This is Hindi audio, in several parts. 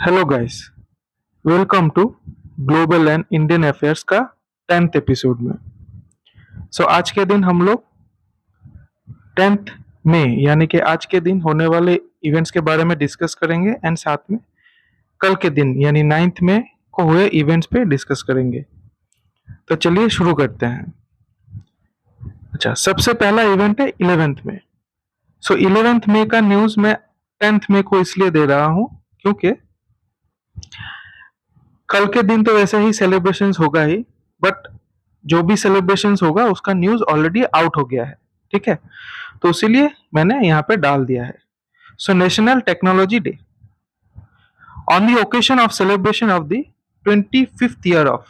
Hello guys, welcome to global and Indian affairs का 10th एपिसोड में। आज के दिन हम लोग 10th में यानी कि आज के दिन होने वाले इवेंट्स के बारे में डिस्कस करेंगे एंड साथ में कल के दिन यानी 9th में को हुए इवेंट्स पे डिस्कस करेंगे। तो चलिए शुरू करते हैं। सबसे पहला इवेंट है 11th में। 11th में का न्यूज़ मैं 10th में को इसलिए दे रहा हूँ क्योंकि कल के दिन तो वैसे ही सेलिब्रेशंस होगा ही, बट जो भी सेलिब्रेशंस होगा उसका न्यूज़ ऑलरेडी आउट हो गया है, ठीक है? तो इसीलिए मैंने यहाँ पे डाल दिया है। National technology day on the occasion of celebration of the 25th year of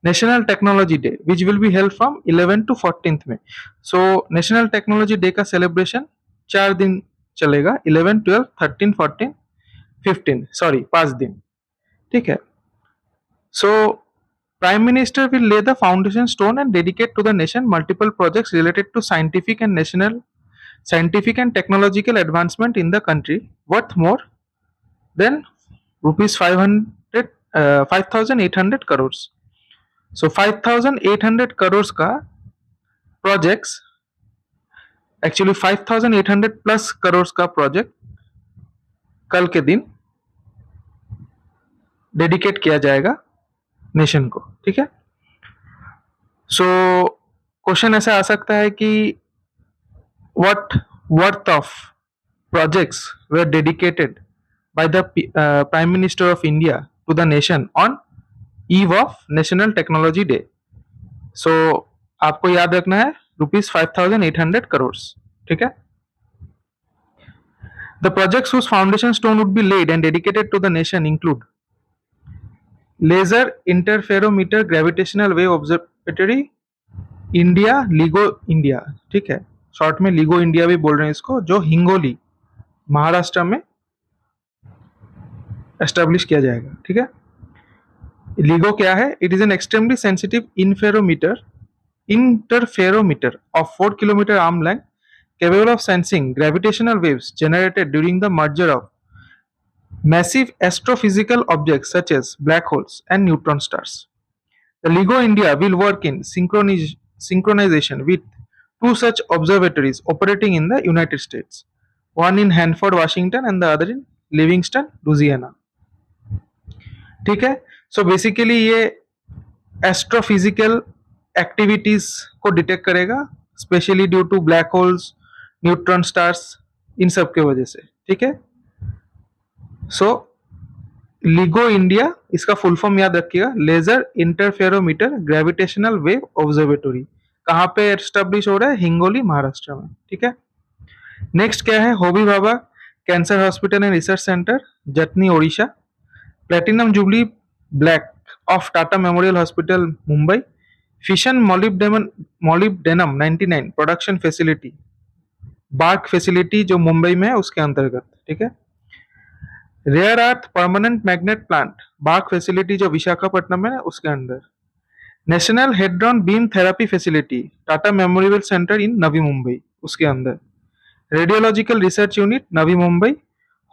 national technology day which will be held from 11 to 14th में। नेशनल टेक्नोलॉजी डे का सेलिब्रेशन 4 दिन चलेगा, 11, 12, 13, 14, 15, सॉरी 5 दिन, ठीक है? So, Prime Minister will lay the foundation stone and dedicate to the nation multiple projects related to scientific and technological advancement in the country worth more than rupees 5,800 crores. So 5,800 crores का projects, actually 5,800 plus crores का project कल के दिन डेडिकेट किया जाएगा नेशन को, ठीक है? क्वेश्चन ऐसा आ सकता है कि what worth of projects were dedicated by the Prime Minister of India to the nation on eve of National Technology Day? आपको याद रखना है rupees 5,800 crores, ठीक है? The projects whose foundation stone would be laid and dedicated to the nation include Laser Interferometer Gravitational Wave Observatory India, लिगो India, ठीक है? शॉर्ट में लिगो इंडिया भी बोल रहे हैं इसको, जो हिंगोली महाराष्ट्र में एस्टेब्लिश किया जाएगा, ठीक है? लिगो क्या है? It is an extremely sensitive interferometer of 4 kilometer arm length capable of sensing gravitational waves generated during the merger of massive astrophysical objects such as black holes and neutron stars. The LIGO India will work in synchronization with two such observatories operating in the United States, one in Hanford, Washington and the other in Livingston, Louisiana. ठीक है? बेसिकली ये एस्ट्रोफिजिकल एक्टिविटीज को डिटेक्ट करेगा, specially due to black holes, neutron stars, इन सब के वजह से, ठीक है? लिगो इंडिया, इसका फुल फॉर्म याद रखिएगा, laser interferometer gravitational wave observatory. कहाँ पे एस्टेब्लिश हो रहा है? हिंगोली महाराष्ट्र में, ठीक है? नेक्स्ट क्या है? Homi Bhabha cancer hospital and research centre, Jatni, Odisha. Platinum jubilee block of Tata memorial hospital, Mumbai. Fission molybdenum 99 production facility, BARC facility जो मुंबई में है उसके अंतर्गत, ठीक है? Rare earth permanent magnet plant, BARC facility जो विशाखापट्टनम में है उसके अंदर। National hadron beam therapy facility, Tata memorial centre in Navi Mumbai, उसके अंदर। Radiological research unit, Navi Mumbai.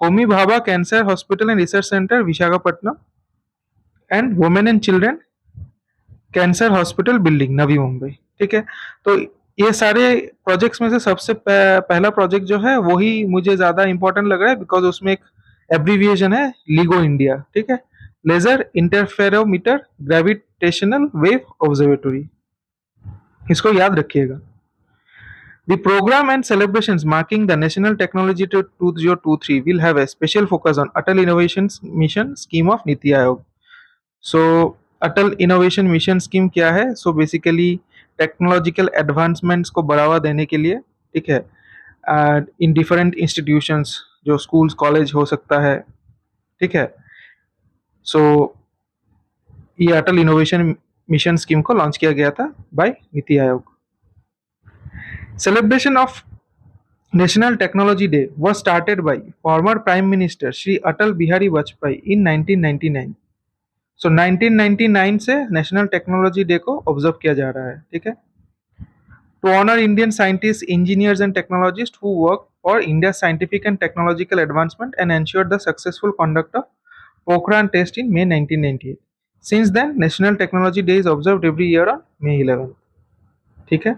Homi Bhabha cancer hospital and research centre, Visakhapatnam. And women and children cancer hospital building, Navi Mumbai, ठीक है? तो ये सारे प्रोजेक्ट्स में से सबसे पहला प्रोजेक्ट जो है वही मुझे ज्यादा इंपॉर्टेंट लग रहा है, बिकॉज उसमें एक एब्रीविएशन है लिगो इंडिया, ठीक है? Laser interferometer gravitational wave observatory, इसको याद रखिएगा। The program and celebrations marking the National Technology Day 2023 will have a special focus on Atal Innovation Mission Scheme of Niti Aayog. Atal innovation mission scheme क्या है? बेसिकली टेक्नोलॉजिकल एडवांसमेंट्स को बढ़ावा देने के लिए, ठीक है, इन डिफरेंट इंस्टीट्यूशंस, जो स्कूल्स, कॉलेज हो सकता है, ठीक है? ये अटल इनोवेशन मिशन स्कीम को लॉन्च किया गया था bye NITI Aayog. Celebration of National Technology Day was started by former Prime Minister Shri Atal Bihari Vajpayee in 1999. 1999 से नेशनल टेक्नोलॉजी डे को ऑब्जर्व किया जा रहा है, ठीक है? To honour Indian scientist, engineers and technologist who work for India scientific and technological advancement and ensure the successful conduct of Pokhran test in May 1998. Since then, National Technology Day is observed every year on May 11th. ठीक है,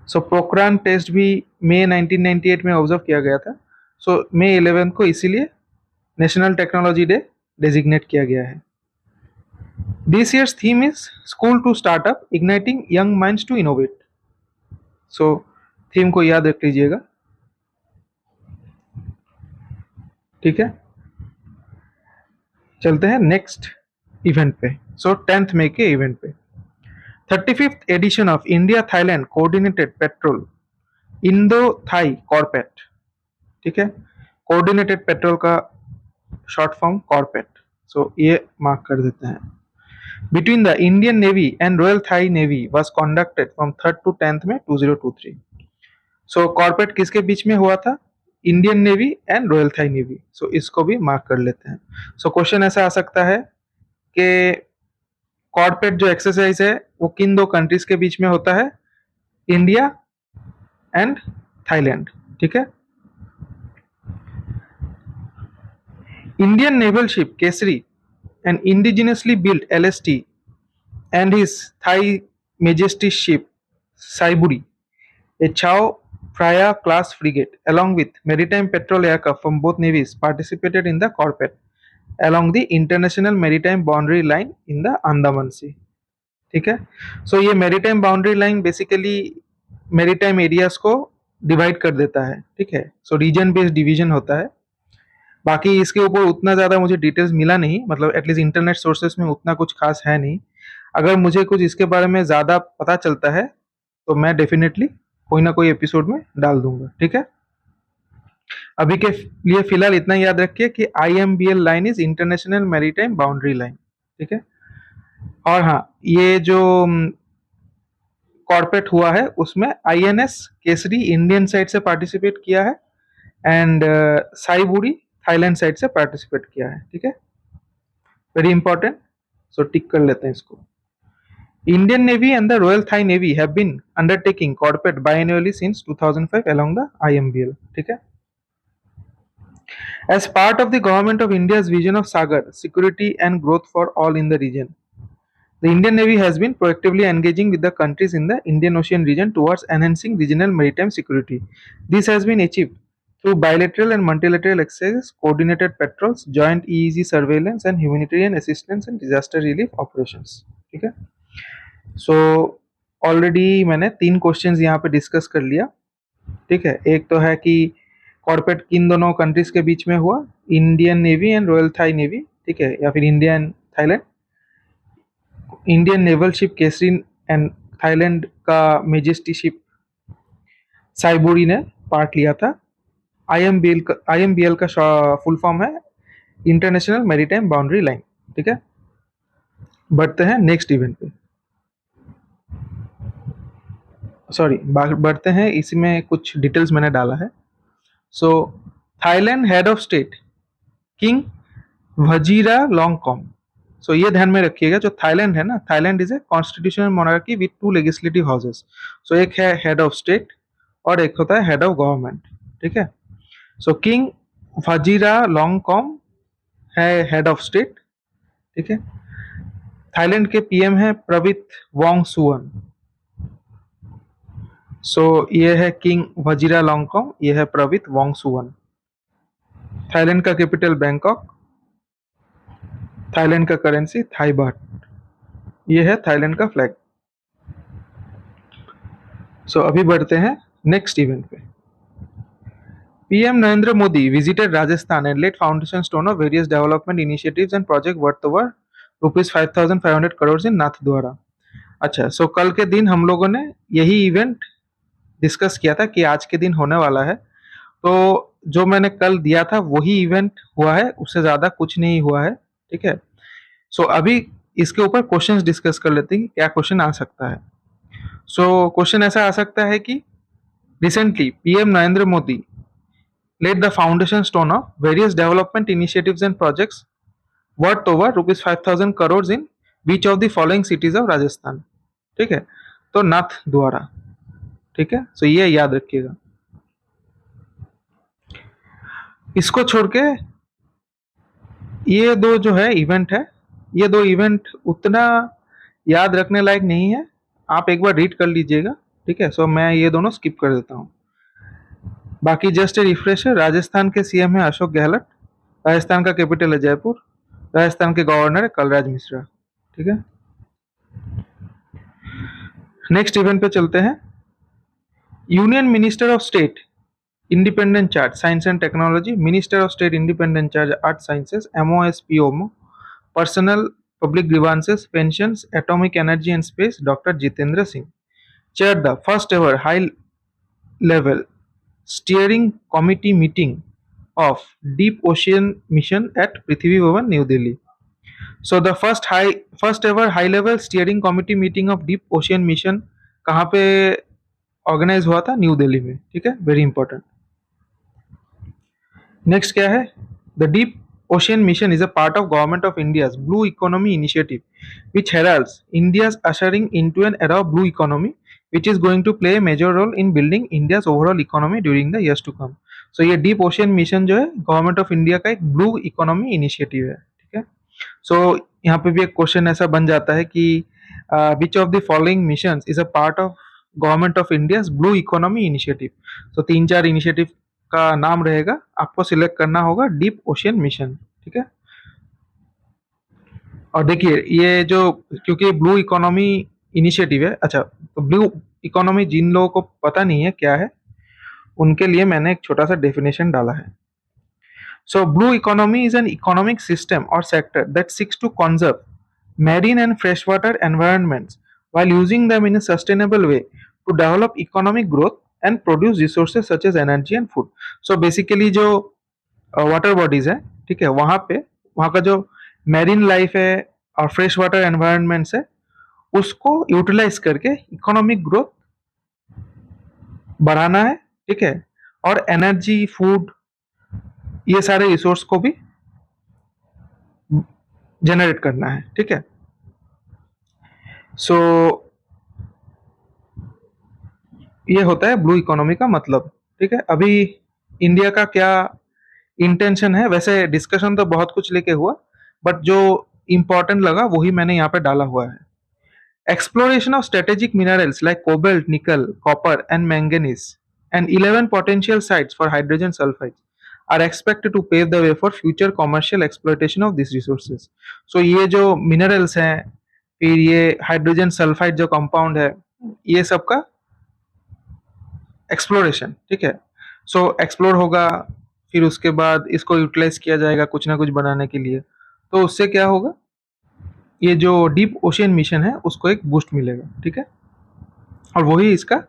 सो पोखरान टेस्ट भी May 1998 में ऑब्जर्व किया गया था. सो May 11 को इसीलिए नेशनल टेक्नोलॉजी डे डेजिग्नेट किया गया है. This year's theme is school to startup igniting young minds to innovate. So theme को याद रख लीजिएगा. ठीक है, चलते हैं नेक्स्ट इवेंट पे. सो 10th मई के इवेंट पे 35th edition of India Thailand coordinated patrol Indo Thai CORPAT. ठीक है, कोऑर्डिनेटेड पेट्रोल का शॉर्ट फॉर्म कॉर्पेट. सो ये मार्क कर देते हैं. Between the Indian navy and royal Thai navy was conducted from 3rd to 10th में 2023. सो कॉर्पेट किसके बीच में हुआ था? Indian navy and royal Thai navy. So इसको भी मार्क कर लेते हैं. सो क्वेश्चन ऐसा आ सकता है कि कॉर्पेट जो एक्सरसाइज है वो किन दो कंट्रीज के बीच में होता है? India and Thailand. ठीक है, Indian naval ship Kesari, an indigenously built LST, and his Thai Majesty ship Saiburi, a Chao Phraya class frigate, along with maritime patrol aircraft from both navies, participated in the corvette along the international maritime boundary line in the Andaman Sea. ठीक है, सो ये maritime boundary line basically maritime areas को डिवाइड कर देता है. ठीक है, सो रीजन बेस्ड डिवीजन होता है. बाकी इसके ऊपर उतना ज़्यादा मुझे डिटेल्स मिला नहीं, मतलब एटलीस्ट इंटरनेट सोर्सेस में उतना कुछ खास है नहीं. अगर मुझे कुछ इसके बारे में ज़्यादा पता चलता है तो मैं डेफिनेटली कोई ना कोई एपिसोड में डाल दूंगा. ठीक है, अभी के लिए फिलहाल इतना याद रखिए कि IMBL line is international maritime boundary line. ठीक है, और हाँ, ये जो कॉर्पेट हुआ है उसमें INS केसरी इंडियन साइड से पार्टिसिपेट किया है एंड साइबुरी थाईलैंड साइड से पार्टिसिपेट किया है. ठीक है, वेरी इंपॉर्टेंट. सो टिक कर लेते हैं इसको. Indian navy and the Royal Thai navy have been undertaking CORPAT biannually since 2005 along the IMBL. ठीक है, as part of the government of India's vision of Sagar security and growth for all in the region, the Indian Navy has been proactively engaging with the countries in the Indian Ocean region towards enhancing regional maritime security. This has been achieved through bilateral and multilateral exercises, coordinated patrols, joint EEZ surveillance, and humanitarian assistance and disaster relief operations. ठीक है, सो ऑलरेडी मैंने 3 क्वेश्चंस यहाँ पे डिस्कस कर लिया. ठीक है, एक तो है कि कॉर्पेट किन दोनों कंट्रीज के बीच में हुआ? Indian navy and royal Thai navy. ठीक है, या फिर India and Thailand. Indian naval ship Kesari and Thailand का मेजेस्टी शिप साइबोरी ने पार्ट लिया था. IMBL का फुल फॉर्म है इंटरनेशनल मैरीटाइम बाउंड्री लाइन. ठीक है, बढ़ते हैं नेक्स्ट इवेंट पे. सॉरी, बढ़ते हैं, इसमें कुछ डिटेल्स मैंने डाला है. So Thailand head of state king Vajiralongkorn. So ये ध्यान में रखिएगा, जो थाईलैंड है ना, Thailand is a constitutional monarchy with 2 legislative houses. So एक है हेड ऑफ स्टेट और एक होता है हेड ऑफ गवर्नमेंट. ठीक है, सो किंग वजीरा लॉन्गकॉम है हेड ऑफ स्टेट. ठीक है, थाईलैंड के PM है प्रवित वांगसुवन. सो ये है किंग वजीरा लॉन्गकॉम, ये है प्रवित वांगसुवन. थाईलैंड का कैपिटल बैंकॉक. थाईलैंड का करेंसी थाई बाट. ये है थाईलैंड का फ्लैग. सो अभी बढ़ते हैं नेक्स्ट इवेंट पे. PM Narendra Modi visited Rajasthan and laid foundation stone of various development initiatives and projects worth over rupees 5,500 crores in Nathdwara. अच्छा, सो कल के दिन हम लोगों ने यही इवेंट डिस्कस किया था कि आज के दिन होने वाला है. तो जो मैंने कल दिया था वही इवेंट हुआ है, उससे ज़्यादा कुछ नहीं हुआ है. ठीक है, सो अभी इसके ऊपर क्वेश्चंस डिस्कस कर लेते हैं कि क्या क्वेश्चन आ सकता है. सो क्वेश्चन ऐसा आ सकता है कि recently PM Narendra Modi laid the foundation stone of various development initiatives and projects worth over rupees 5,000 crores in which of the following cities of Rajasthan. ठीक है, तो नाथ द्वारा. ठीक है, सो ये याद रखिएगा. इसको छोड़ के ये दो जो है इवेंट है, ये दो इवेंट उतना याद रखने लायक नहीं है, आप एक बार रीड कर लीजिएगा, ठीक है। सो मैं ये दोनों स्किप कर देता हूँ। बाकी जस्ट ए रिफ्रेशर, राजस्थान के सीएम है अशोक गहलोत, राजस्थान का कैपिटल है जयपुर, राजस्थान के गवर्नर है कलराज मिश्रा, ठीक है। नेक्स्ट इवेंट पे चलते हैं। Union minister of state independent charge science and technology, minister of state independent charge earth sciences, MoS PMO, personnel public grievances, pensions, atomic energy and space, doctor Jitendra Singh, chaired the first ever high level steering committee meeting of Deep Ocean Mission at Prithvi Bhavan, New Delhi. So the first ever high level steering committee meeting of Deep Ocean Mission कहाँ पे ऑर्गेनाइज हुआ था? न्यू दिल्ली में, ठीक है, वेरी इंपॉर्टेंट। नेक्स्ट क्या है? The deep ocean mission is a part of government of India's blue economy initiative which heralds India's ushering into an era of blue economy which is going to play a major role in building India's overall economy during the years to come. So ये डीप ओशियन मिशन जो है गवर्नमेंट ऑफ इंडिया का एक ब्लू इकोनॉमी इनिशिएटिव है, ठीक है। सो यहाँ पे भी एक क्वेश्चन ऐसा बन जाता है कि which of the following missions is a part of government of India's blue economy initiative. तो तीन चार इनिशिएटिव का नाम रहेगा, आपको सिलेक्ट करना होगा डीप ओशियन मिशन, ठीक है। और देखिए ये जो, क्योंकि ब्लू इकोनॉमी इनिशिएटिव है, अच्छा तो ब्लू इकोनॉमी जिन लोगों को पता नहीं है क्या है, उनके लिए मैंने एक छोटा सा डेफिनेशन डाला है। So blue economy is an economic system और sector that seeks to conserve marine and freshwater environments while using them in a sustainable way to develop economic growth and produce resources such as energy and food. So basically जो वाटर बॉडीज है, ठीक है, वहाँ पे वहाँ का जो मैरीन लाइफ है और फ्रेश वाटर एनवायरनमेंट्स है, उसको यूटिलाइज करके इकोनॉमिक ग्रोथ बढ़ाना है, ठीक है, और एनर्जी, फूड, ये सारे रिसोर्स को भी जनरेट करना है, ठीक है। सो ये होता है ब्लू इकोनॉमी का मतलब, ठीक है। अभी इंडिया का क्या इंटेंशन है, वैसे डिस्कशन तो बहुत कुछ लेके हुआ, बट जो इंपॉर्टेंट लगा वही मैंने यहाँ पे डाला हुआ है। Exploration of strategic minerals like cobalt, nickel, copper, and manganese, and 11 potential sites for hydrogen sulfides are expected to pave the way for future commercial exploitation of these resources. So ये जो minerals हैं, फिर ये हाइड्रोजन सल्फाइड जो कंपाउंड है, ये सब का एक्सप्लोरेशन, ठीक है। सो एक्सप्लोर होगा, फिर उसके बाद इसको यूटिलाइज किया जाएगा कुछ ना कुछ बनाने के लिए, तो उससे क्या होगा, ये जो डीप ओशियन मिशन है उसको एक बूस्ट मिलेगा, ठीक है, और वही इसका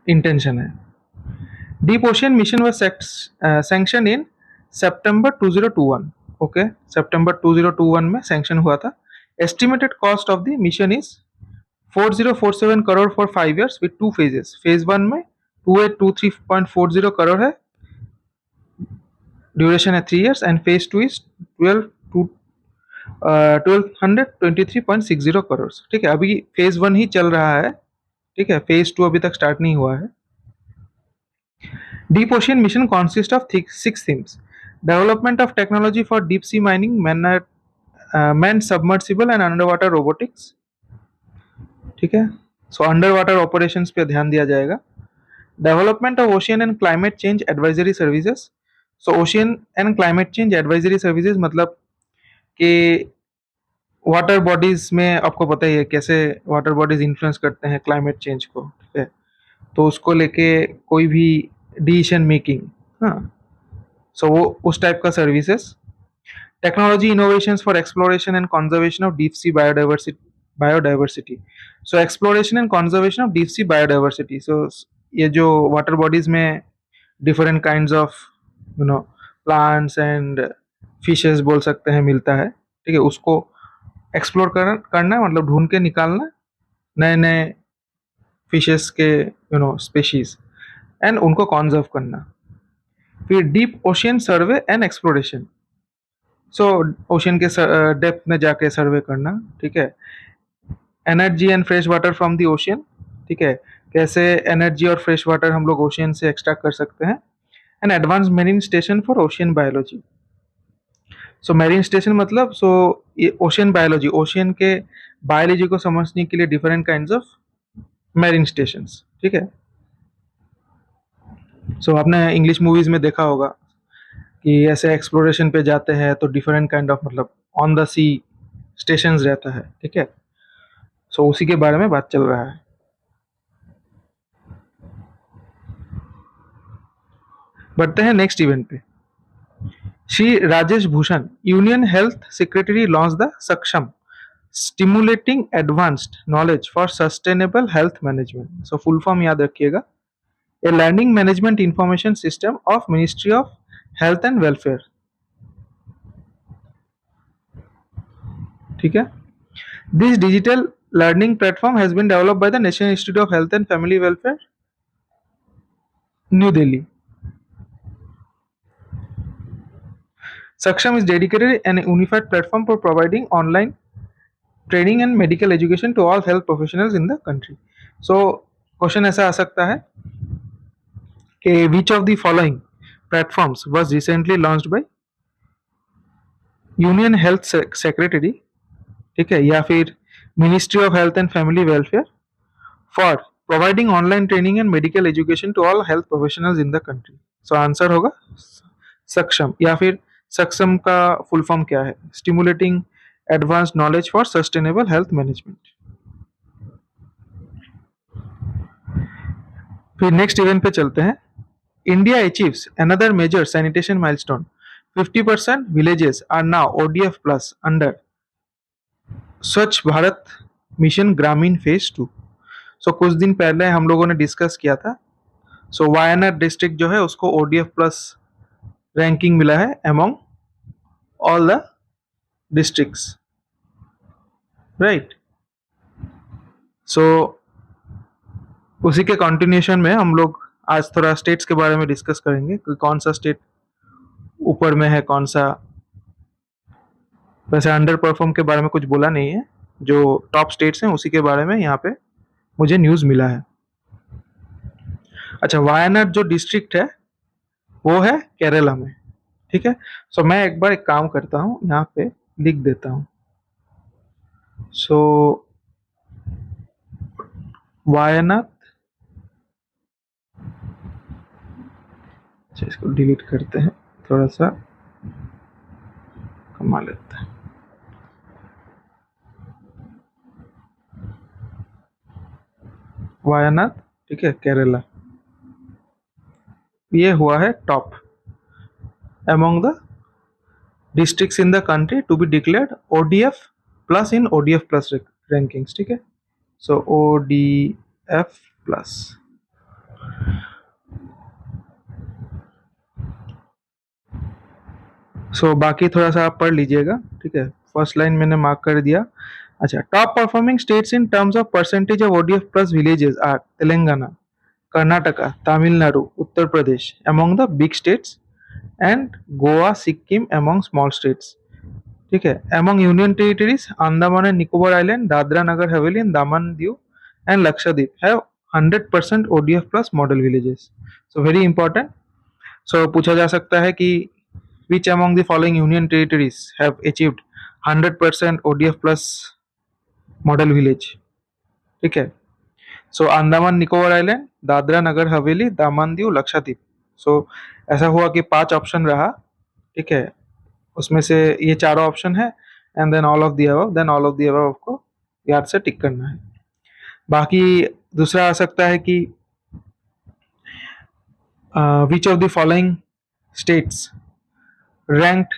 इंटेंशन है। Deep ocean mission was sanction in September 2021, okay, सितंबर 2021 में सैंक्शन हुआ था। Estimated cost of the mission is 4047 crore for 5 years with 2 phases। Phase 1 में 2823.40 करोड़ है, ड्यूरेशन है 3 years, and phase 2 is 1223.60 crore, ठीक है। अभी फेज 1 ही चल रहा है, ठीक है, फेज 2 अभी तक स्टार्ट नहीं हुआ है। Deep Ocean Mission consists of 6 themes: development of technology for deep sea mining, manned submersible and underwater robotics, ठीक है। सो अंडर वाटर ऑपरेशंस पे ध्यान दिया जाएगा। Development of ocean and climate change advisory services. So ocean and climate change advisory services मतलब कि वाटर बॉडीज में आपको पता ही है कैसे वाटर बॉडीज इन्फ्लुएंस करते हैं क्लाइमेट चेंज को, ठीक है, तो उसको लेके कोई भी डिसीजन मेकिंग, हाँ, सो वो उस टाइप का services. Technology innovations for exploration and conservation of deep sea biodiversity. So exploration and conservation of deep sea biodiversity, so ये जो वाटर बॉडीज में different kinds of plants and fishes बोल सकते हैं मिलता है, ठीक है, उसको एक्सप्लोर करना मतलब ढूंढ के निकालना नए नए फिशेस के स्पेशीज, एंड उनको कॉन्जर्व करना। फिर deep ocean survey and exploration, so ocean के डेप्थ में जाके सर्वे करना, ठीक है। Energy and fresh water from the ocean, ठीक है, कैसे एनर्जी और फ्रेश वाटर हम लोग ओशियन से एक्सट्रैक्ट कर सकते हैं। And advance marine station for ocean biology. So marine station मतलब ये ओशियन बायोलॉजी, ओशियन के बायोलॉजी को समझने के लिए different kinds of marine stations, ठीक है। आपने इंग्लिश मूवीज में देखा होगा कि ऐसे एक्सप्लोरेशन पे जाते हैं तो डिफरेंट काइंड ऑफ मतलब ऑन द सी स्टेशंस रहता है, ठीक है। उसी के बारे में बात चल रहा है। बढ़ते हैं नेक्स्ट इवेंट पे। Shri Rajesh Bhushan, union health secretary, launch the SAKSHAM, stimulating advanced knowledge for sustainable health management. Full form याद रखिएगा, a learning management information system of ministry of health and welfare, ठीक है। This digital learning platform has been developed by the National Institute of Health and Family Welfare, New Delhi. Saksham is dedicated and a unified platform for providing online training and medical education to all health professionals in the country. Question ऐसा आ सकता है कि which of the following platforms was recently launched by Union Health Secretary, ठीक है, या फिर Ministry of Health and Family Welfare for providing online training and medical education to all health professionals in the country. Answer होगा सक्षम, या फिर सक्षम का फुल फॉर्म क्या है? Stimulating advance knowledge for sustainable health management. फिर नेक्स्ट इवेंट पे चलते हैं। India achieves another major sanitation milestone, 50% villages are now ODF plus under Swachh Bharat mission ग्रामीण फेज 2। कुछ दिन पहले हम लोगों ने डिस्कस किया था। वायनाड डिस्ट्रिक्ट जो है उसको ODF प्लस रैंकिंग मिला है among all the districts, right. उसी के कंटिन्यूशन में हम लोग आज थोड़ा स्टेट्स के बारे में डिस्कस करेंगे कि कौन सा स्टेट ऊपर में है, कौन सा। वैसे अंडर परफॉर्म के बारे में कुछ बोला नहीं है, जो टॉप स्टेट्स हैं उसी के बारे में यहाँ पे मुझे न्यूज़ मिला है। अच्छा, वायनाड जो डिस्ट्रिक्ट है वो है केरला में, ठीक है। मैं एक बार एक काम करता हूँ, यहाँ पे लिख देता हूँ। वायनाड, अच्छा इसको डिलीट करते हैं, थोड़ा सा कमा लेते हैं। वायनाड, ठीक है, केरला, ये हुआ है top among the districts in the country to be declared ODF plus in ODF plus rankings, ठीक है। ODF plus. बाकी थोड़ा सा आप पढ़ लीजिएगा, ठीक है। फर्स्ट लाइन मैंने मार्क कर दिया। अच्छा, top performing states in terms of percentage of ODF plus villages are Telangana, Karnataka, Tamil Nadu, Uttar Pradesh among the big states and Goa, Sikkim among small states, ठीक है। Among union territories, Andaman and Nicobar island, Dadra Nagar Haveli and Daman Diu and Lakshadweep have 100% ODF plus model villages. Very important. पूछा जा सकता है कि which among the following union territories have achieved 100% ODF plus model village, ठीक है। अंडमान निकोबार आइलैंड, दादरा नगर हवेली, दामन दीव, लक्षद्वीप। ऐसा हुआ कि 5 ऑप्शन रहा, ठीक है। उसमें से ये चारों ऑप्शन है and then all of the above, then all of the above आपको याद से टिक करना है। बाकी दूसरा आ सकता है कि which of the following states ranked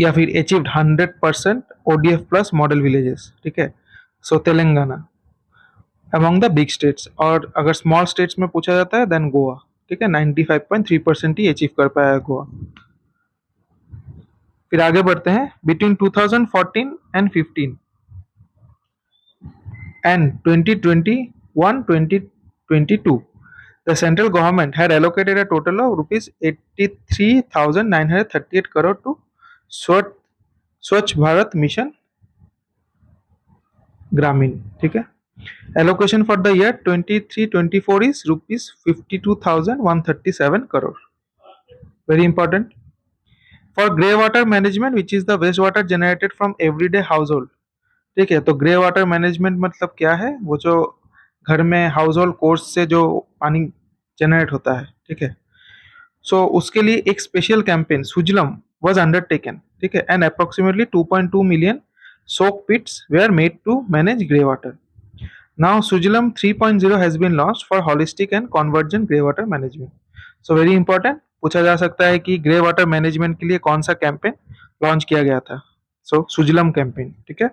या फिर achieved 100% ODF plus model villages, ठीक है। Telangana among the big states, और अगर स्मॉल स्टेट्स में पूछा जाता है देन गोवा, ठीक है। 95.3% ही अचीव कर पाया है गोवा। फिर आगे बढ़ते हैं। Between 2014 and 15 and 2021-2022 the central government had allocated a total of rupees 83,938 crore to स्वच्छ भारत मिशन ग्रामीण, ठीक है। Allocation for the year 23-24 is rupees 52,137 crore, very important. For grey water management which is the waste water generated from everyday household. ठीक है, तो ग्रे वाटर मैनेजमेंट मतलब क्या है, वो जो घर में हाउस होल्ड कोर्स से जो पानी जनरेट होता है, ठीक है। सो उसके लिए एक special campaign Sujalam was undertaken, ठीक है, and approximately 2.2 million soak pits were made to manage grey water. Now Sujalam 3.0 has been launched for holistic and convergent grey water management. So very important, पूछा जा सकता है कि ग्रे वाटर मैनेजमेंट के लिए कौन सा कैंपेन लॉन्च किया गया था। सो सुजलम कैंपेन, ठीक है।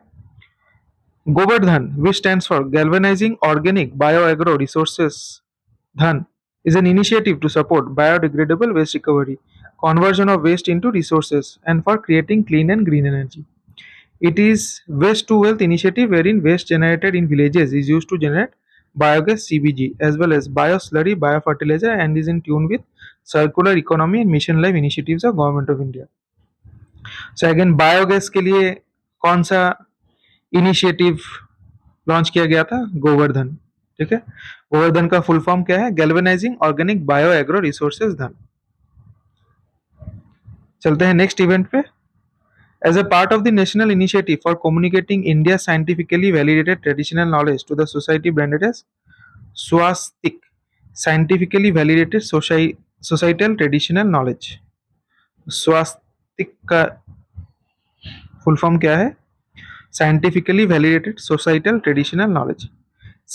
Govardhan, which stands for Galvanizing Organic Bioagro Resources Dhan, is an initiative to support biodegradable waste recovery, conversion of waste into resources, and for creating clean and green energy. It is waste to wealth initiative wherein waste generated in villages is used to generate biogas CBG as well as bioslurry biofertilizer and is in tune with circular economy and mission life initiatives of government of India. So again biogas के लिए कौन सा इनिशिएटिव लॉन्च किया गया था? गोवर्धन, ठीक है। गोवर्धन का फुल फॉर्म क्या है? Galvanising organic bio agro resources धन। चलते हैं नेक्स्ट इवेंट पे। As a part of the national initiative for communicating India's scientifically validated traditional knowledge to the society branded as Swastik, scientifically validated societal traditional knowledge। स्वास्तिक का फुल फॉर्म क्या है? Scientifically validated societal traditional knowledge.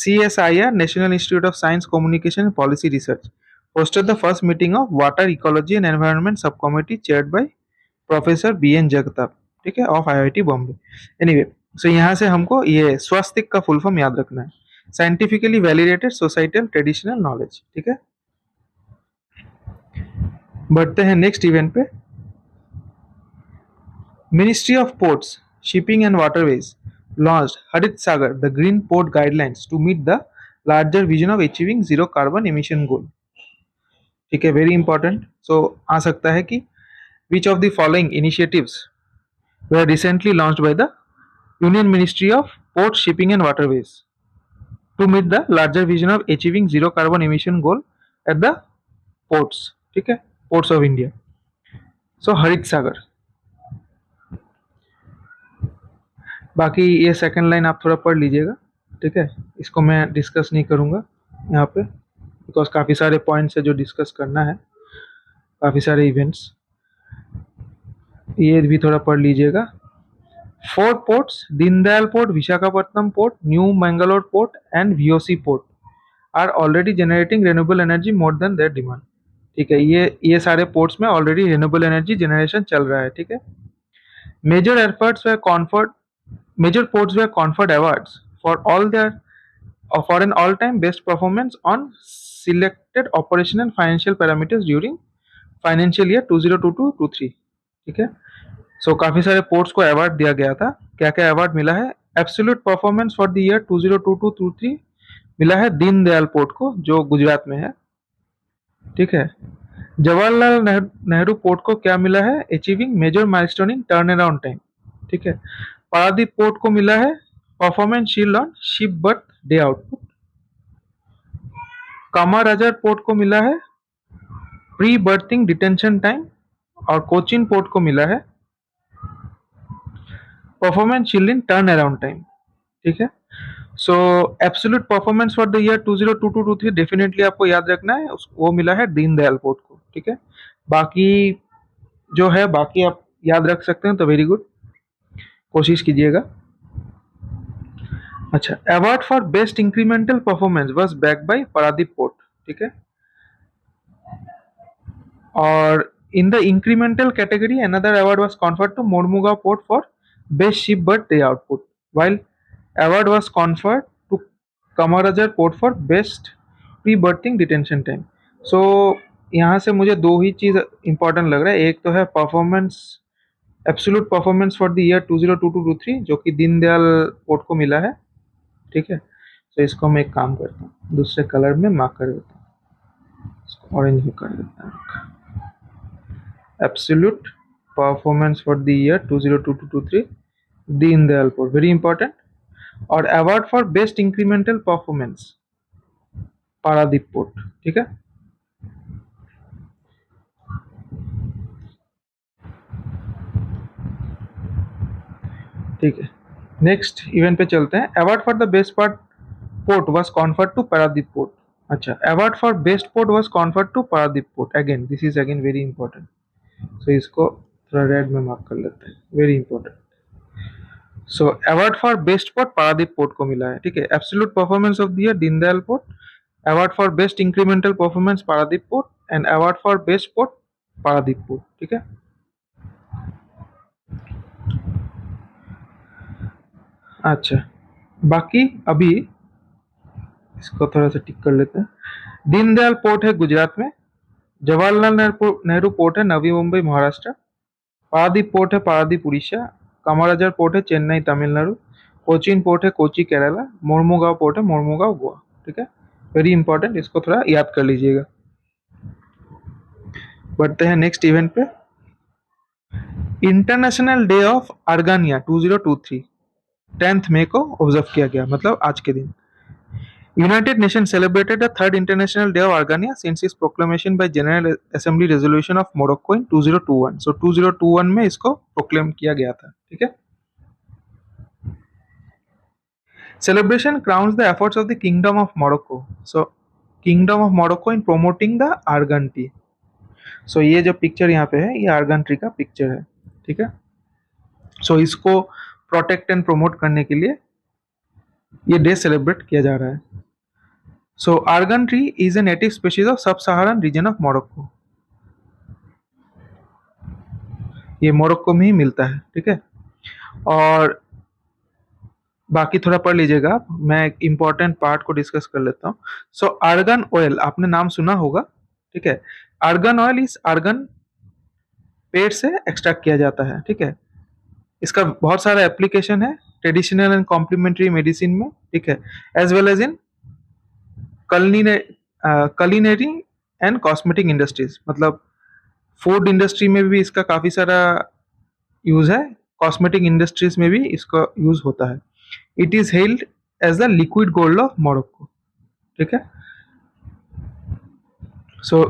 CSIR, National Institute of Science, Communication and Policy Research, hosted the first meeting of Water Ecology and Environment Subcommittee chaired by professor BN Jagtap, ठीक है, ऑफ IIT बॉम्बे। एनीवे, सो यहाँ से हमको ये स्वास्तिक का फुल फॉर्म याद रखना है, scientifically validated societal traditional knowledge, ठीक है। बढ़ते हैं नेक्स्ट इवेंट पे। Ministry of Ports, Shipping and Waterways launched Harit Sagar, the Green Port Guidelines to meet the larger vision of achieving zero carbon emission goal। ठीक है, वेरी इंपॉर्टेंट। सो आ सकता है कि which of the following initiatives were recently launched by the Union Ministry of Ports, Shipping and Waterways to meet the larger vision of achieving zero carbon emission goal at the ports, ठीक है, ports of India। So हरित सागर। बाकी ये सेकंड लाइन आप थोड़ा पढ़ लीजिएगा, ठीक है, इसको मैं डिस्कस नहीं करूँगा यहाँ पे बिकॉज काफ़ी सारे पॉइंट्स है जो डिस्कस करना है, काफ़ी सारे इवेंट्स, ये भी थोड़ा पढ़ लीजिएगा। 4 ports, Dindayal Port, Visakhapatnam Port, New Mangalore Port and VOC Port are already generating renewable energy more than their demand। ठीक है, ये सारे पोर्ट्स में ऑलरेडी रिन्यूएबल एनर्जी जनरेशन चल रहा है, ठीक है। Major efforts were conferred Major ports were conferred awards for all their for an all-time best performance on selected operational financial parameters during financial year 2022-23, ठीक है। सो काफी सारे पोर्ट्स को अवार्ड दिया गया था। क्या क्या अवार्ड मिला है? Absolute performance for the year 2022-23 मिला है दीनदयाल पोर्ट को, जो गुजरात में है, ठीक है। जवाहरलाल नेहरू पोर्ट को क्या मिला है? Achieving major milestone in turn around time, ठीक है। पारादीप पोर्ट को मिला है performance shield on ship berth day output. Kamarajar port को मिला है प्री बर्थिंग डिटेंशन टाइम और कोचिन पोर्ट को मिला है परफॉर्मेंस शील्ड इन टर्न अराउंड टाइम, ठीक है। सो absolute performance for the year 2022-23 definitely आपको याद रखना है, वो मिला है दीनदयाल पोर्ट को, ठीक है। बाकी जो है बाकी आप याद रख सकते हैं तो वेरी गुड, कोशिश कीजिएगा। अच्छा, award for best incremental performance was bagged by Paradip port, ठीक है। और in the incremental category another award was conferred to Mormugao port for best ship berth day output, while award was conferred to Kamarajar Port for best pre-berthing detention time। So यहाँ से मुझे दो ही चीज़ इंपॉर्टेंट लग रहा है, एक तो है performance, absolute performance for the year 2022-23 जो कि दीनदयाल पोर्ट को मिला है, ठीक है। तो इसको मैं एक काम करता हूँ, दूसरे कलर में मार्क कर देता हूँ, इसको ऑरेंज में कर देता हूँ। Absolute performance for the year 2022-23 Deendayal port, very important. और award for best incremental performance Paradip port, ठीक है। ठीक है, नेक्स्ट इवेंट पे चलते हैं। Award for the best part port was conferred to Paradip port. अच्छा, award for best port was conferred to Paradip port. Again this is again very important, so इसको थोड़ा रेड में मार्क कर लेते हैं, very important. So award for best port Paradip port को मिला है, ठीक है। Absolute performance of the year Deendayal port, award for best incremental performance Paradip port and award for best port Paradip port, ठीक है। अच्छा, बाकी अभी इसको थोड़ा सा टिक कर लेते हैं। दीनदयाल पोर्ट है गुजरात में, जवाहरलाल नेहरू पोर्ट है नवी मुंबई महाराष्ट्र, पारादीप पोर्ट है पारादीप उड़ीसा, कामाराजार पोर्ट है चेन्नई तमिलनाडु, कोचीन पोर्ट है कोची केरला, मोर्मुगांव पोर्ट है मोर्मुगांव गोवा, ठीक है। वेरी इंपॉर्टेंट, इसको थोड़ा याद कर लीजिएगा। बढ़ते हैं नेक्स्ट इवेंट पे। इंटरनेशनल डे ऑफ आर्गानिया 2023 10 मई को ऑब्जर्व किया गया, मतलब आज के दिन। United Nations celebrated the third International Day of Argania since its proclamation by General Assembly Resolution of Morocco in 2021. So 2021 में इसको प्रोक्लेम किया गया था, ठीक है। Celebration crowns the efforts of the Kingdom of Morocco. So Kingdom of Morocco in promoting the argan tea. So ये जो पिक्चर यहाँ पे है, ये आर्गन ट्री का पिक्चर है, ठीक है। सो इसको प्रोटेक्ट एंड प्रमोट करने के लिए ये डे सेलिब्रेट किया जा रहा है। So argan tree is a native species of sub Saharan region of Morocco. ये मोरक्को में ही मिलता है, ठीक है। और बाकी थोड़ा पढ़ लीजिएगा, मैं एक इम्पॉर्टेंट पार्ट को डिस्कस कर लेता हूँ। सो आर्गन ऑयल आपने नाम सुना होगा, ठीक है। आर्गन ऑयल इस आर्गन पेड़ से एक्सट्रैक्ट किया जाता है, ठीक है। इसका बहुत सारा एप्लीकेशन है ट्रेडिशनल एंड कॉम्प्लीमेंट्री मेडिसिन में, ठीक है, as well as in culinary and cosmetic industries, मतलब फूड इंडस्ट्री में भी इसका काफी सारा यूज है, कॉस्मेटिक इंडस्ट्रीज में भी इसका यूज होता है। It is held as the liquid gold of Morocco, ठीक है। सो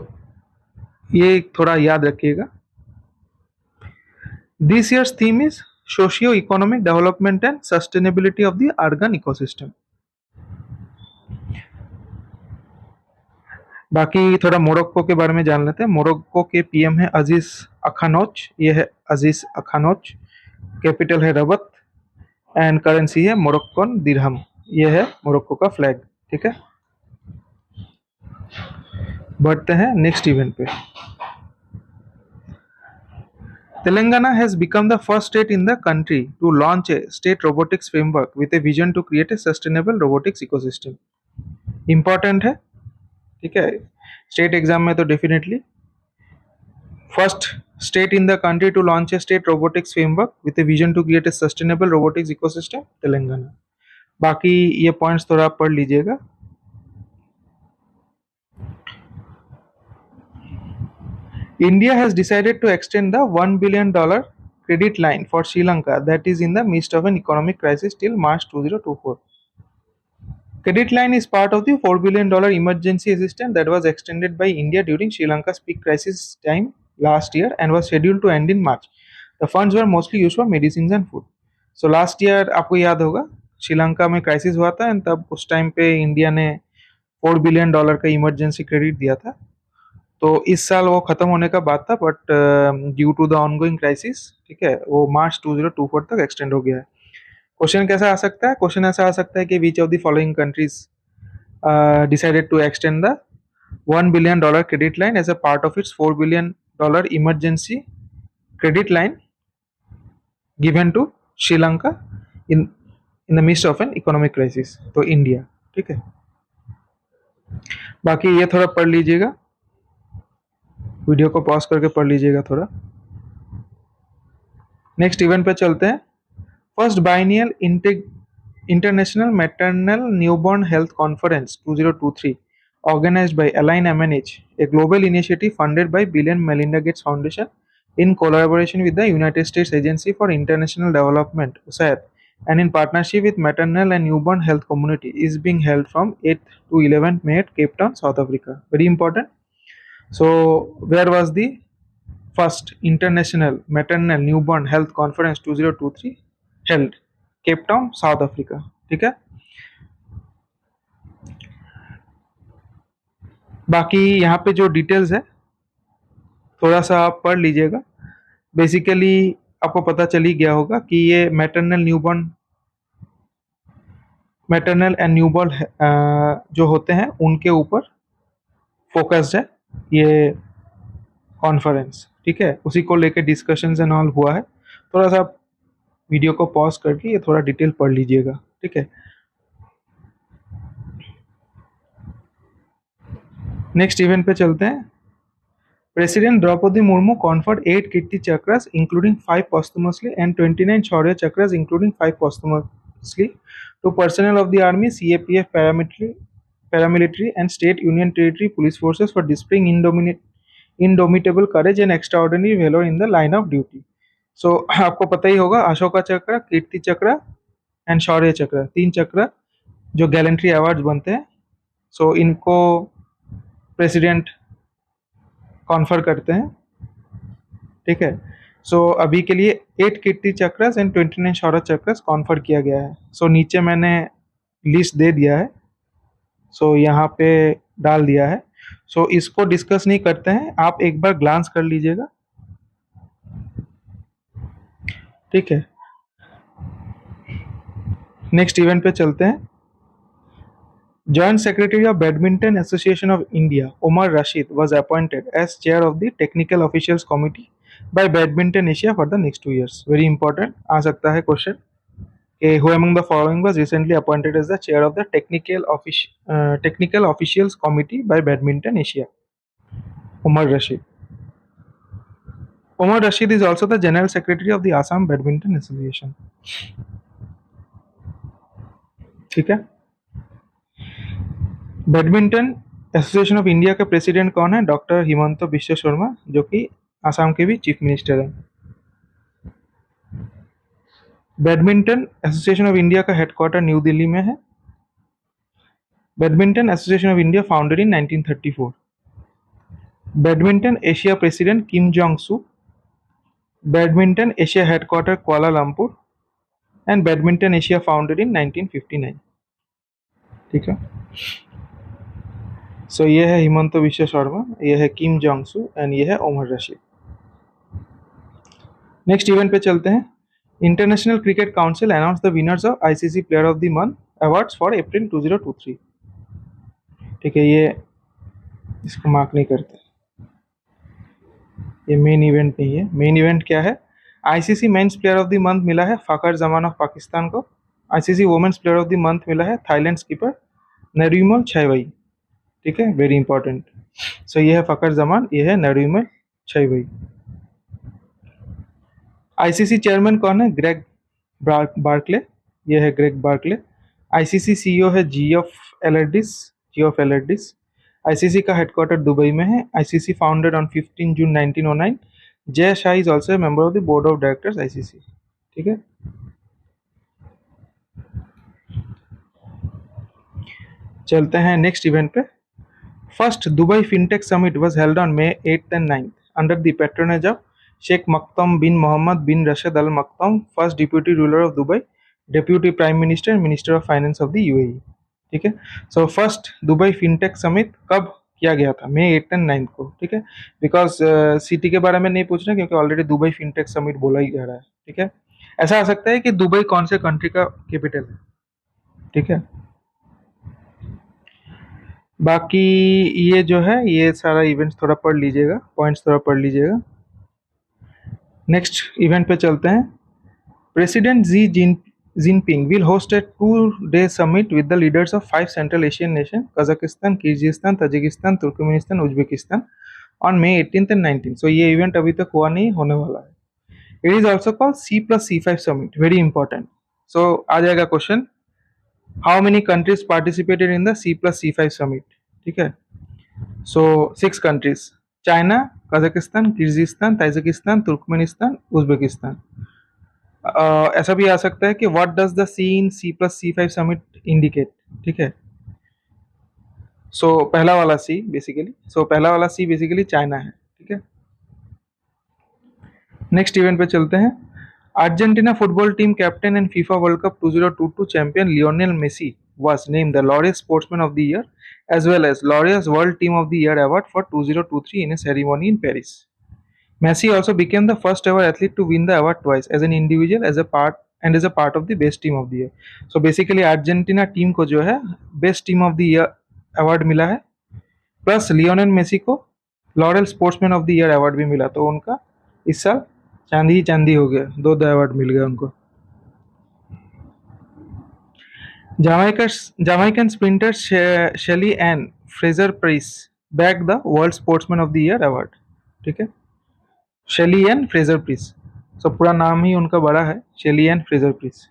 ये थोड़ा याद रखिएगा। This year's theme is socio economic development and sustainability of the argan ecosystem. बाकी थोड़ा मोरक्को के बारे में जान लेते हैं। मोरक्को के पीएम है अजीज अखानोच, ये है अजीज अखानोच। कैपिटल है रबत एंड करेंसी है मोरक्कन दिरहम। ये है मोरक्को का फ्लैग, ठीक है। बढ़ते हैं नेक्स्ट इवेंट पे। Telangana has become the first state in the country to launch a state robotics framework with a vision to create a sustainable robotics ecosystem. Important है, ठीक है। स्टेट एग्जाम में तो definitely first state in the country to launch a state robotics framework with a vision to create a sustainable robotics ecosystem, Telangana. बाकी ये पॉइंट्स थोड़ा पढ़ लीजिएगा। India has decided to extend the $1 billion credit line for Sri Lanka that is in the midst of an economic crisis till March 2024. Credit line is part of the $4 billion emergency assistance that was extended by India during Sri Lanka's peak crisis time last year and was scheduled to end in March. The funds were mostly used for medicines and food. So last year आपको याद होगा श्रीलंका में क्राइसिस हुआ था एंड तब उस टाइम पे इंडिया ने $4 बिलियन का इमरजेंसी क्रेडिट दिया था। तो इस साल वो खत्म होने का बात था, but due to the ongoing crisis, ठीक है, वो मार्च 2024 तक एक्सटेंड हो गया है। क्वेश्चन कैसा आ सकता है? क्वेश्चन ऐसा आ सकता है कि which of the following countries decided to extend the $1 billion credit line as a part of its $4 billion emergency credit line given to Sri Lanka in the mist of an economic crisis. तो इंडिया, ठीक है। बाकी ये थोड़ा पढ़ लीजिएगा, वीडियो को पॉज करके पढ़ लीजिएगा थोड़ा। नेक्स्ट इवेंट पे चलते हैं। First biennial international maternal newborn health conference 2023 organized by Align MNH, a global initiative funded by Bill and Melinda Gates Foundation in collaboration with the United States Agency for International Development (USAID) and in partnership with maternal and newborn health community, is being held from 8th to 11th May at Cape Town, South Africa. Very important. So where was the first International Maternal Newborn Health Conference 2023 held? Cape Town south Africa. ठीक है, बाकी यहाँ पे जो डिटेल्स है थोड़ा सा आप पढ़ लीजिएगा। बेसिकली आपको पता चल ही गया होगा कि ये मैटरनल एंड न्यूबॉर्न जो होते हैं उनके ऊपर फोकस्ड है ये कॉन्फ्रेंस। ठीक है, उसी को लेकर डिस्कशंस एंड ऑल हुआ है। थोड़ा सा आप वीडियो को पॉज करके ये थोड़ा डिटेल पढ़ लीजिएगा। ठीक है, नेक्स्ट इवेंट पे चलते हैं। President Draupadi Murmu conferred 8 Kirti Chakras, including 5 posthumously, and 29 Shaurya Chakras, including 5 posthumously, to personnel of the Army, CAPF, paramilitary and state union territory police forces for displaying indomitable courage and extraordinary valor in the line of duty. So आपको पता ही होगा, अशोका चक्र, कीर्ति चक्र एंड शौर्य चक्र, 3 चक्र जो गैलेंट्री अवार्ड्स बनते हैं, सो इनको प्रेसिडेंट कॉन्फर करते हैं। ठीक है, सो अभी के लिए 8 कीर्ति चक्रस एंड 29 शौर्य चक्रस कॉन्फर किया गया है। सो नीचे मैंने लिस्ट दे दिया है, सो यहाँ पे डाल दिया है। सो इसको डिस्कस नहीं करते हैं, आप एक बार ग्लांस कर लीजिएगा। ठीक है, नेक्स्ट इवेंट पे चलते हैं। Joint Secretary of Badminton Association of India, Omar Rashid, was appointed as chair of the Technical Officials Committee by Badminton Asia for the next 2 years. Very important, आ सकता है क्वेश्चन कि who among the following was recently appointed as the chair of the Technical Officials Committee by Badminton Asia? Omar Rashid. Omar Rashid is also the General Secretary of the Assam Badminton Association. ठीक है, बैडमिंटन एसोसिएशन ऑफ इंडिया के प्रेसिडेंट कौन है? डॉक्टर हिमंत बिश्व शर्मा, जो कि आसाम के भी चीफ मिनिस्टर हैं। बैडमिंटन एसोसिएशन ऑफ इंडिया का हेडक्वार्टर न्यू दिल्ली में है। Badminton association of India founded in 1934। Badminton Asia president Kim Jong Su. Badminton Asia headquarter Kuala Lumpur and badminton Asia founded in 1959। ठीक है, सो ये है हिमंत बिश्व शर्मा, ये है किम जोंग सू एंड ये है ओमर रशीद। नेक्स्ट इवेंट पे चलते हैं। International cricket council announce the winners of ICC player of the month awards for अप्रैल 2023। ठीक है, ये इसको मार्क नहीं करते, ये मेन इवेंट नहीं है। मेन इवेंट क्या है? ICC men's player of the month मिला है फ़खर जमान ऑफ पाकिस्तान को। ICC women's player of the month मिला है थाईलैंड स्कीपर नरीमल छैवई। ठीक है, वेरी इंपॉर्टेंट। सो ये है फ़खर जमान, ये है नरीमल छैवई। आईसीसी चेयरमैन कौन है? ग्रेग बार्कले, ये है ग्रेग बार्कले। आईसीसी सीईओ है जी ऑफ एलर्डिस। आईसीसी का हेडक्वार्टर दुबई में है। ICC founded on 15 June 1909। Jay Shah is also member of the board of directors ICC. ठीक है, चलते हैं नेक्स्ट इवेंट पे। First Dubai fintech summit was held on May 8th and 9th under the patronage of Sheikh Maktoum bin Mohammed bin Rashid Al Maktoum, first deputy ruler of Dubai, deputy prime minister and minister of finance of the UAE। ठीक है, so first Dubai fintech summit कब किया गया था? मई 8 एंड 9 को। ठीक है, बिकॉज सिटी के बारे में नहीं पूछ रहे क्योंकि ऑलरेडी दुबई फिनटेक समिट बोला ही जा रहा है। ठीक है, ऐसा आ सकता है कि दुबई कौन से कंट्री का कैपिटल है। ठीक है, बाकी ये जो है ये सारा इवेंट्स थोड़ा पढ़ लीजिएगा, पॉइंट्स थोड़ा पढ़ लीजिएगा। नेक्स्ट इवेंट पे चलते हैं। President Jinping will host a 2-day summit with the leaders of 5 central Asian nation Kazakhstan, Kyrgyzstan, Tajikistan, Turkmenistan, Uzbekistan on May 18th and 19th। सो ये इवेंट अभी तक हुआ नहीं, होने वाला है। It is also called C+C5 summit, very important. सो आ जाएगा question, how many countries participated in the C+C5 summit? ठीक है, सो 6 countries, China, Kazakhstan, Kyrgyzstan, Tajikistan, Turkmenistan, Uzbekistan. ऐसा भी आ सकता है कि what does the C in C+C5 summit indicate? ठीक है, सो पहला वाला सी बेसिकली चाइना है। ठीक है, नेक्स्ट इवेंट पे चलते हैं। Argentina football team captain and FIFA World Cup 2022 champion Lionel Messi was named the Laureate Sportsman of the Year as well as Laureate World Team of the Year award for 2023 in a ceremony in Paris. Messi also became the first ever athlete to win the award twice as an individual as a part of the best team of the year. So basically Argentina team को जो है best team of the year award मिला है प्लस लियोनेल मेसी को laurel sportsman of the year award भी मिला तो उनका इस साल चांदी ही चांदी हो गया दो दो अवार्ड मिल गया उनको Jamaican sprinter Shelly Ann Fraser Price bagged the World Sportsman of the Year award. ठीक है शेली एन फ्रेजर प्रिस सो पूरा नाम ही उनका बड़ा है शेली एन फ्रेजर प्रिस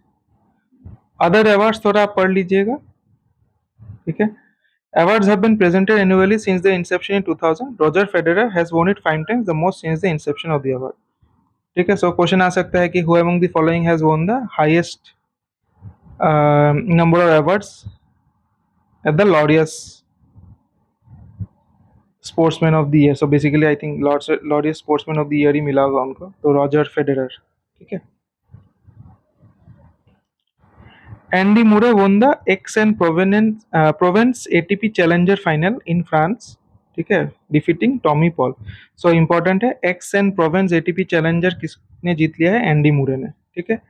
अदर अवार्ड्स थोड़ा आप पढ़ लीजिएगा ठीक है awards have been presented annually since the inception in 2000 roger federer has won it 5 times the most since the inception of the award ठीक है सो क्वेश्चन आ सकता है कि who among the following has won the highest number of awards at the laureus sportsman of the year so basically I think Laureus sportsman of the year ही मिला होगा उनको तो रॉजर फेडरर ठीक है Andy Murray won the Aix-en-Provence ATP Challenger final in France ठीक है defeating Tommy Paul so important है एक्स-एन-प्रोवेंस ATP चैलेंजर किसने जीत लिया है एंडी मुरे ने ठीक है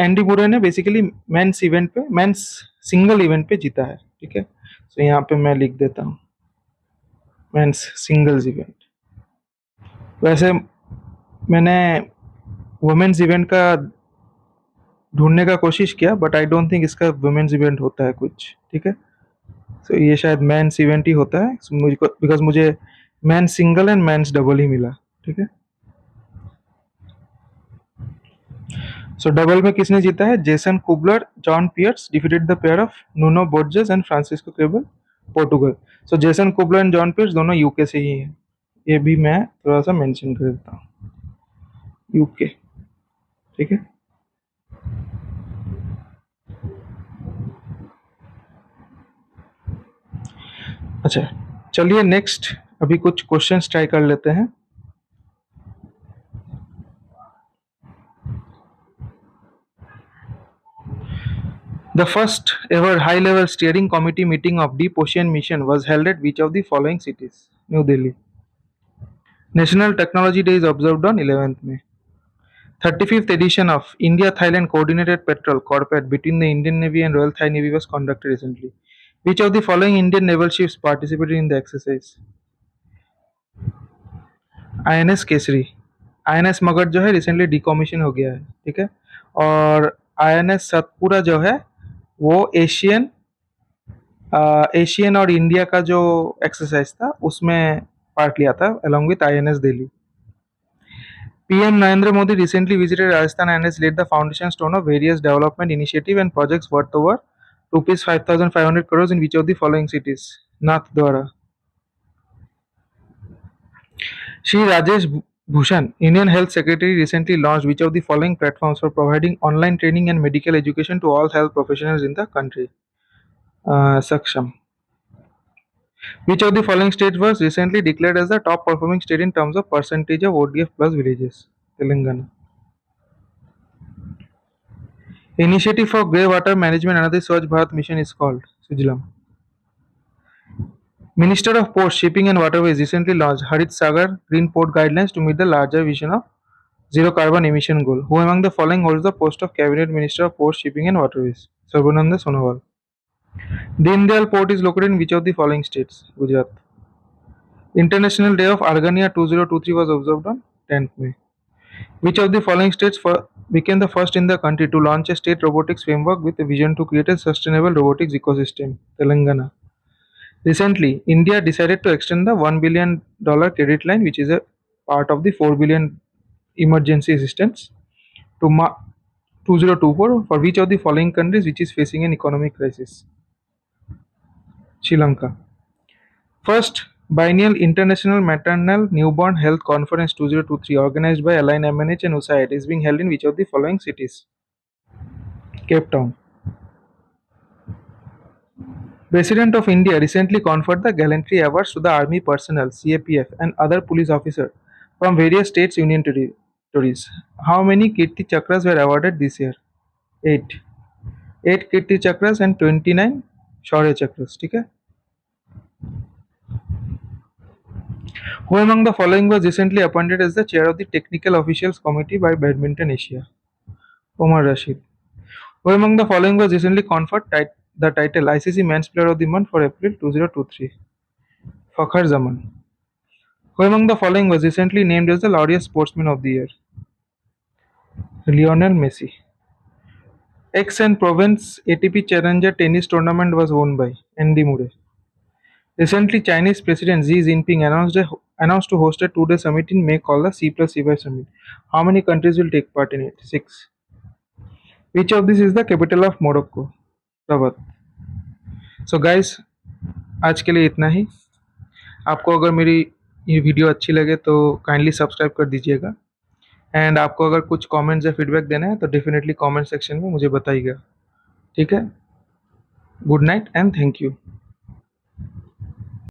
एंडी मुरे ने बेसिकली मेंस सिंगल इवेंट पे जीता है ठीक है सो यहाँ पे मैं लिख देता हूँ मेंस सिंगल्स इवेंट वैसे मैंने वुमेन्स इवेंट का ढूंढने का कोशिश किया बट आई डोंट थिंक इसका वुमेन्स इवेंट होता है कुछ ठीक है सो ये शायद मेंस इवेंट ही होता है मुझको बिकॉज मुझे men's single and men's double ही मिला ठीक है सो डबल में किसने जीता है Jason Kubler John Peers defeated the pair of Nuno Borges and Francisco Cabral Portugal so Jason Kubler and John Peers दोनों यूके से ही हैं ये भी मैं थोड़ा सा मेंशन कर देता हूँ यूके ठीक है अच्छा चलिए नेक्स्ट अभी कुछ क्वेश्चंस ट्राई कर लेते हैं The first ever high-level steering committee meeting of Deep Ocean Mission was held at which of the following cities? New Delhi. National Technology Day is observed on 11th May. 35th edition of India-Thailand Coordinated Patrol Corpet between the Indian Navy and Royal Thai Navy was conducted recently. Which of the following Indian naval ships participated in the exercise? INS Kesari INS Magadh जो है रिसेंटली डिकॉमिशन हो गया है ठीक है और INS सतपुरा जो है वो एशियन और इंडिया का जो एक्सरसाइज था उसमें पार्ट लिया था along with INS Delhi PM Narendra Modi recently visited Rajasthan and has laid the foundation stone of various development initiative and projects worth over rupees 5,500 crores in which of the following cities? Nathdwara. Shri Rajesh Bhushan, Indian Health Secretary, recently launched which of the following platforms for providing online training and medical education to all health professionals in the country? Saksham. Which of the following states was recently declared as the top performing state in terms of percentage of ODF plus villages? Telangana. Initiative for Grey Water Management under the Swachh Bharat Mission is called Sujlam. Minister of Ports, Shipping and Waterways recently launched Harit Sagar Green Port Guidelines to meet the larger vision of zero carbon emission goal. Who among the following holds the post of Cabinet Minister of Ports, Shipping and Waterways? Sarbananda Sonowal. Deen Dayal Port is located in which of the following states? Gujarat. International Day of Argania 2023 was observed on 10th May. Which of the following states became the first in the country to launch a state robotics framework with a vision to create a sustainable robotics ecosystem? Telangana. Recently, India decided to extend the $1 billion credit line, which is a part of the $4 billion emergency assistance, to 2024 for which of the following countries which is facing an economic crisis? Sri Lanka. First Biennial International Maternal Newborn Health Conference 2023 organized by Align MNH and USAID is being held in which of the following cities? Cape Town. President of India recently conferred the Gallantry Awards to the Army personnel, CAPF, and other police officers from various states union Tories. How many Kirti Chakras were awarded this year? 8. 8 Kirti Chakras and 29 Shaurya Chakras. ठीक है. Who among the following was recently appointed as the chair of the Technical Officials Committee by Badminton Asia? Omar Rashid. Who among the following was recently conferred the title ICC Men's Player of the Month for April 2023? Fakhar Zaman. Who among the following was recently named as the Laureate Sportsman of the Year? Lionel Messi. Aix-en-Provence ATP Challenger tennis tournament was won by Andy Murray. Recently, Chinese President Xi Jinping announced to host a two-day summit in May called the C+C5 Summit. How many countries will take part in it? 6. Which of these is the capital of Morocco? Rabat. So guys, आज के लिए इतना ही. आपको अगर मेरी ये वीडियो अच्छी लगे तो काइंडली सब्सक्राइब कर दीजिएगा. एंड आपको अगर कुछ कमेंट्स या फीडबैक देना है तो डेफिनेटली कमेंट सेक्शन में मुझे बताइएगा. ठीक है. Good night and thank you.